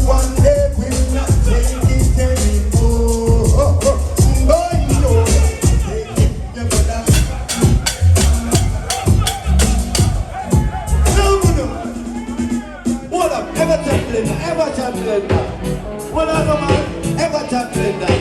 one day will not take it anymore. Oh, you know, take it, never that. No. What up? Everton Blender. What up, man? Everton Blender.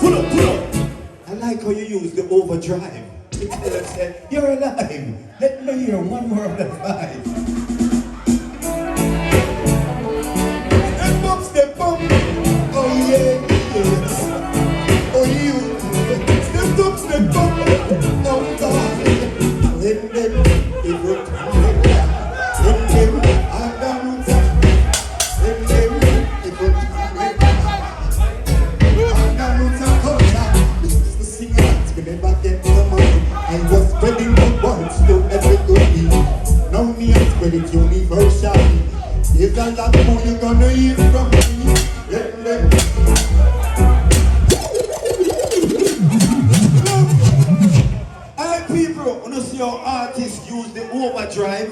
Pull up. I like how you use the overdrive. It said, you're alive. Let me hear one more of that vibe. Step up. Oh yeah. Oh you. Step up. Oh God. Let them. It will come. Let them. I'm down. Let them. It will come. I'm down. This is the singer. Remember them to the money. I was spreading the once to every good deed. Now me I spread it universally. There's a lot more you're gonna hear from me. Let them. Alright people, when you see how artists use the overdrive,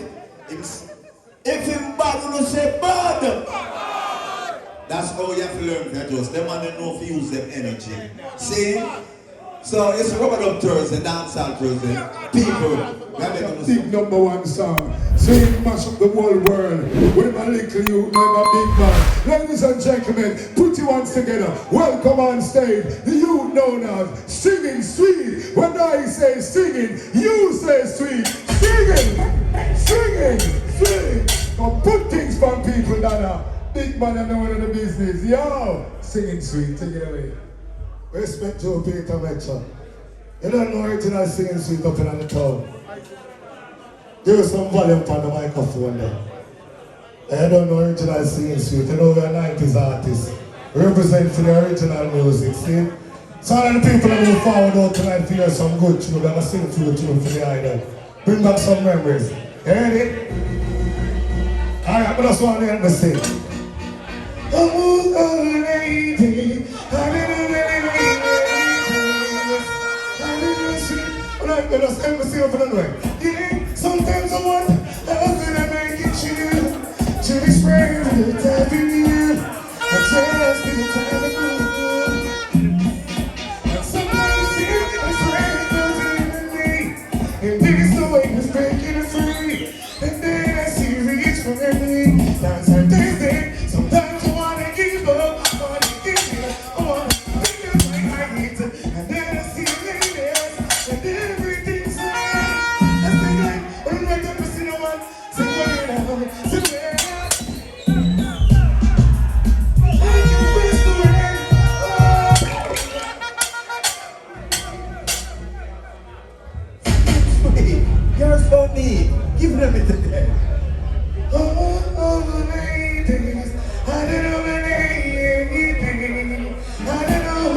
if him bad, when you say bad. That's how you have to learn to adjust. Them man don't know if you use them energy. See? So it's Rubber Dub Thursday, Dancehall Thursday. People, big number one song. Saying mash up the whole world. With my little youth, my big man. Ladies and gentlemen, put your hands together. Welcome on stage, the youth known as Singing Sweet. When I say singing, you say sweet. Singing, sweet. Now put things from people that are big man and no one in the business. Yo, Singing Sweet, take it away. Respect to Peter Metcher. You don't know original Singing Sweet up in the town. Give us some volume on the microphone there. I don't know original Singing Sweet. You know we're 90's artists. Represent for the original music, see? So all the people that move forward out tonight to hear some good tune. We're going to sing through the tune for the idol. Bring back some memories. You ready? Alright, but that's one I to sing. Oh, lady, let's end the scene for the night. Yeah, sometimes I wonder how could I make it to be spread the time in you. I just need the time to move. And sometimes it's rain goes in me. And this is the way it's breaking it free. And then I see you reach for me. That's how Thursday. Sometimes I wanna give up. I wanna give it up. I wanna think of like I need to. And then I see you ladies. And then you're so neat. Give them it today. Oh, ladies, I don't know anything. I don't know.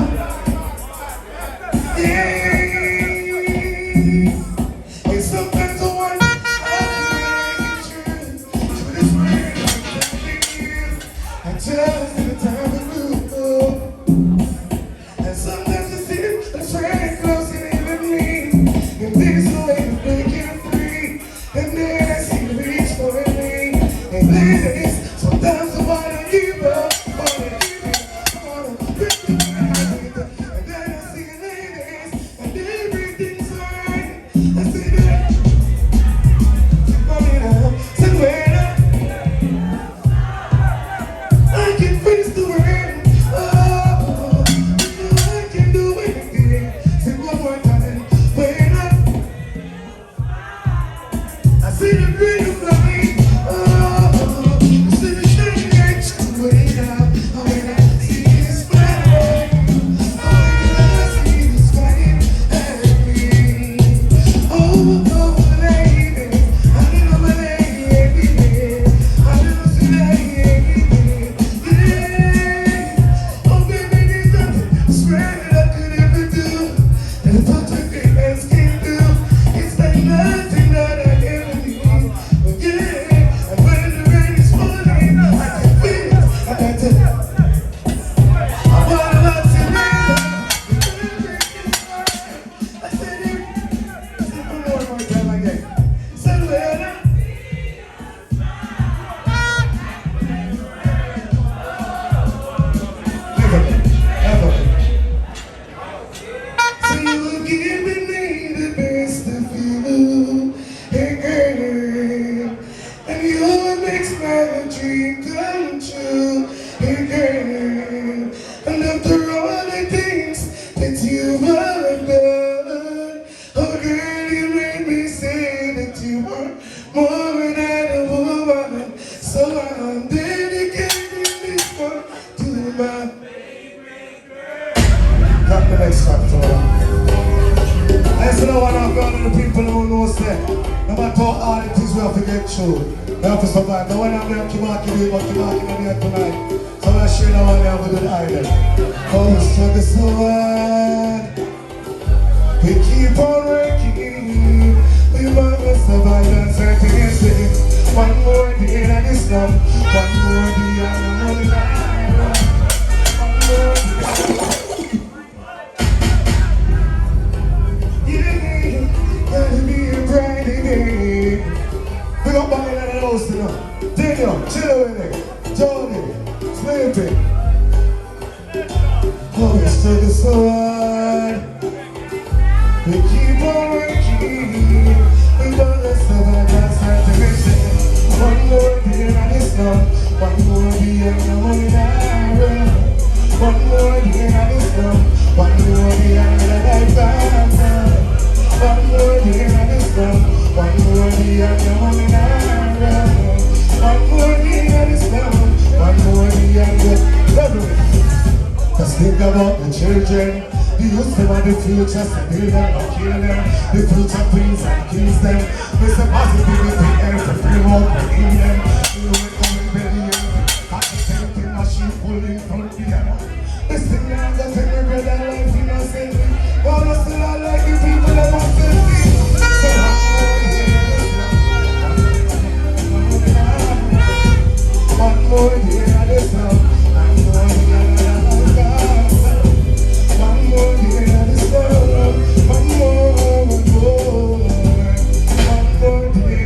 Yeah. And sometimes I wonder how can I get you to this world. I just need the time to move. And sometimes I see the train closing in on me. And this is the way to make it free. And then I see the reach for me. And ladies, sometimes I wanna give up. I wanna give it. I wanna pick the right. And then I see the ladies. And everything's alright. I see that. Coming up. Somewhere. I can face the rain. Oh, I can do anything. Say one more time. When I see the green flying. Oh, I see the shining lights. Wait up. When I see this flying. When I see this flying at me. Oh, lady. I don't know my lady. I don't know my lady. Yeah. you again. And after all the things that you have done, oh girl, you made me say that you are more than a woman. So I'm dedicating this one to my Got the next factor. I just don't want to go to the people who know that no matter how hard it is, we have to get through. We have to survive. The one I'm going to keep walking in, but keep walking in here tonight. So I'm going to share the one there with the island. Oh, we struggle so hard. We keep on working. We must survive and certain things. One more day and it's done. One more day and I'm alive. One more day. Gotta be a brighter day. We got back in the house now. Daniel, chill with it. Tony, sleeping. Oh, we struggle so hard. We keep on working. We gonna survive and start to make it. One more day and it's done. One more day and I'm alive. One more day and it's done. One more day and I'm alive. One more day and it's done. One more day and you're running around. One more day and it's done. One more day and you're loving. Just think about the children. The youth them and the future, so build them or kill them. The future queens and kills them. With some positivity, every free walk in them. You know it coming very easy. I can tell you machine pulling from the other. This thing now that take my brother life innocently. All I still I like the people that want to see. So one more day at this time. One more day at this time. One more day at this time. One more day.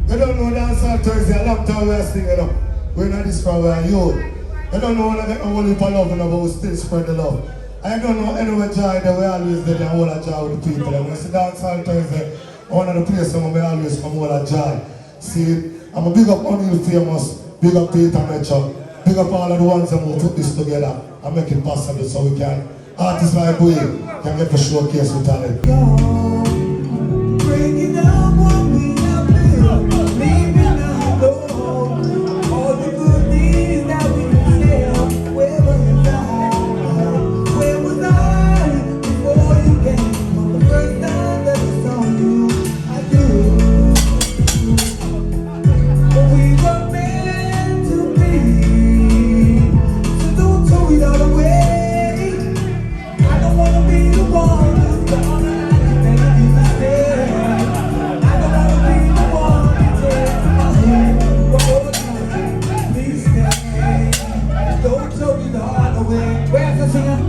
We don't know dance on Thursday. A long time we're singing up. We're not this far where you. I don't know when I get a whole heap of love and I will still spread the love. I don't know anywhere joy that we always get a whole of joy with the people. And when I sit down on Thursday, one of the places where we always come whole of joy. See, I'm a big up O'Neill Famous, big up Peter Metro, big up all of the ones that will put this together and make it possible so we can, artists like we, can get to showcase with talent. Breaking up what we have built, leaving us alone. All the good things that we share, where was I? Where was I before you came? On the first time that I saw you, I do. But we were meant to be, so don't throw it all away. I don't wanna be the one who's gonna make you mistake. I don't wanna be the one who takes my hand. Oh, please stay. Don't throw it all away. Where's the singer?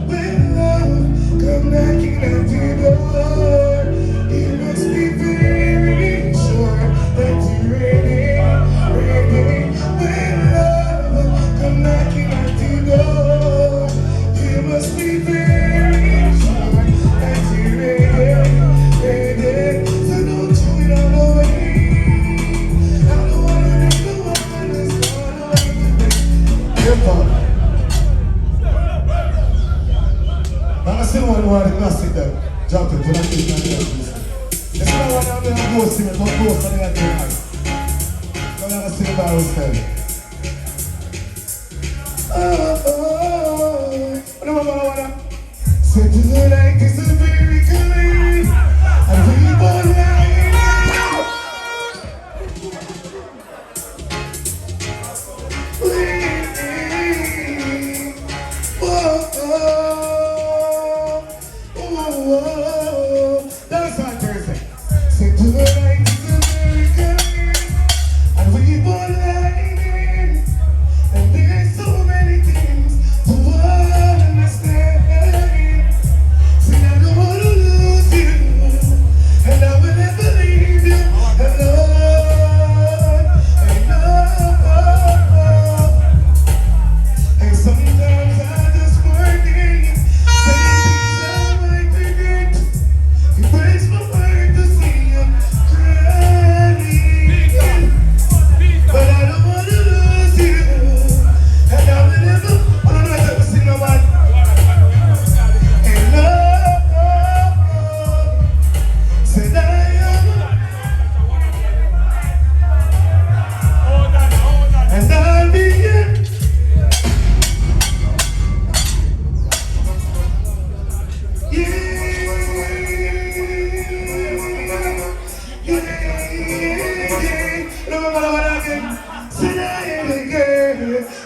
When love come knocking at your door, you must be very sure that you're ready, ready. When love come knocking at your door, you must be very sure that you're ready, ready. So don't throw it all away. I don't wanna be the one that's gonna let you down. Hip hop. I still want to wear the classic that jump it when I think I'm going to it's not one I'm going to go sing it, but go for the other night. I'm going to sing it by myself. Oh, what am I say to the light is a very clean, and we both that's on Thursday. Say to the light is a very clean, and we both lying. And there's so many things to understand. See, I don't want to lose you, and I will never leave you alone. And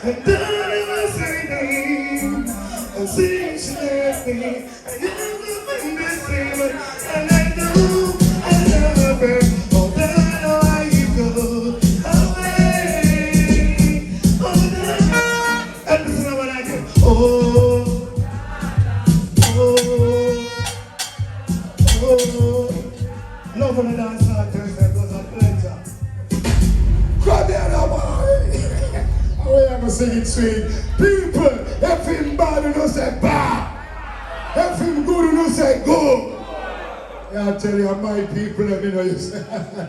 And don't ever say name. And sing she left me. And you never been the same. And I know I never been. Oh, I know how you go away. Oh, no. And this is what I do. Oh, oh, oh. Love on the dance artist that goes a pleasure. Grab the other boy. Oh, yeah, I'm singing sweet. People, if him bad, you don't say bad. If him good, you don't say good. Yeah, I tell you, my people, let me know you say.